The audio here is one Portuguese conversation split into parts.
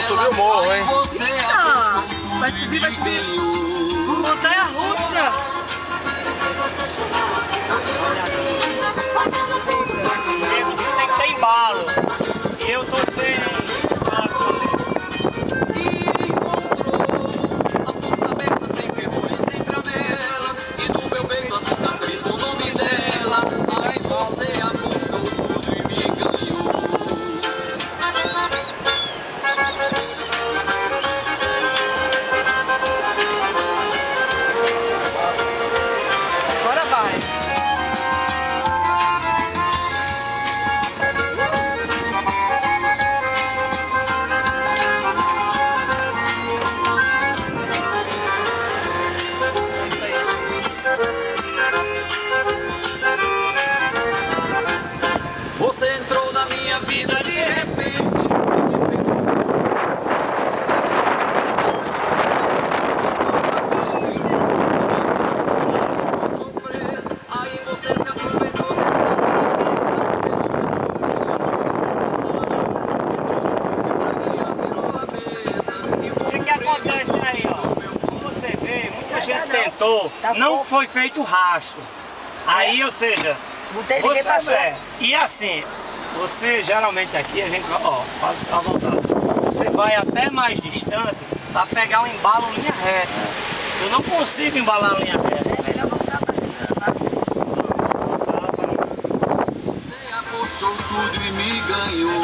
subir o morro, hein? Não, vai subir. Montanha russa. Você tem que ter embalo. E eu tô sem... Você entrou na minha vida de repente. Aí você se aproveitou dessa O que acontece aí, ó? Como você vê, muita gente tentou, não foi feito rastro. Aí, ou seja, você e assim, você geralmente aqui, a gente vai, ó, pode ficar à vontade. Você vai até mais distante para pegar um embalo em linha reta. Eu não consigo embalar em linha reta. Você apostou tudo e me ganhou.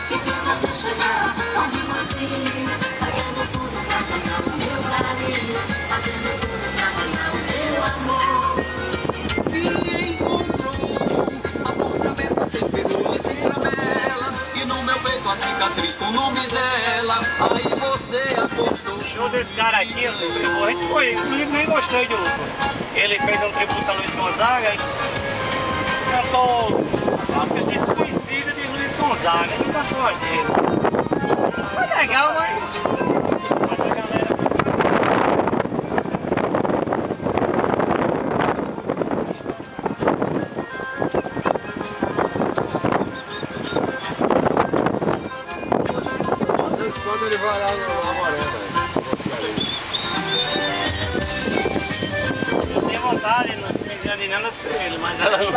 Que fez você chegar onde você ia, fazendo tudo pra ganhar o meu carinho, fazendo tudo pra ganhar o meu amor. Me encontrou, a porta aberta sem ferrugem e sem tramela, e no meu peito a cicatriz com o nome dela. Aí você apostou. O show desse cara aqui, assim, a gente foi, inclusive nem gostei do... Ele fez um tributo a Luiz Gonzaga, cantou as músicas desconhecidas de Luiz Gonzaga, ele cantou aqui. Foi legal, mas... Quando ele vai lá na Morena, eu tenho vontade, não se me engane nada a ser ele, mas ela não...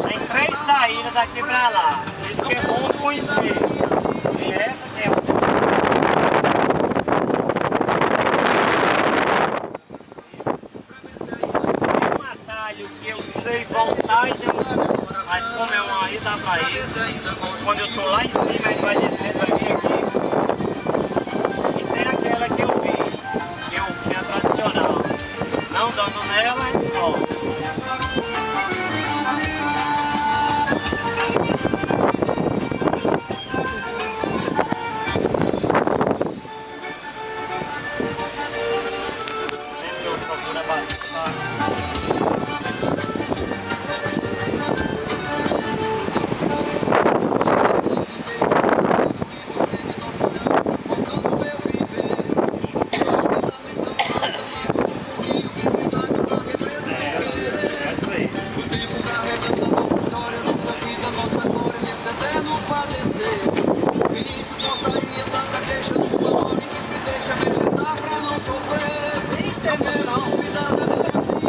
Tem 3 saídas daqui pra lá, por isso que é bom conhecer. E essa que é um atalho que eu sei voltar e demorar, mas como é uma ida pra isso, quando eu tô lá em cima ele vai descendo, vai vir aqui. E tem aquela que eu fiz, que é a tradicional, não dando nela, ó. Sofrer, não, vida deve ser assim.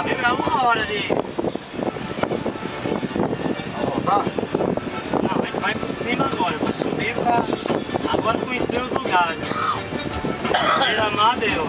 voltar, viu? É 1 hora de... Tá? Não, a gente vai por cima agora. Eu vou subir pra agora conhecer os lugares. Beira-mar deu.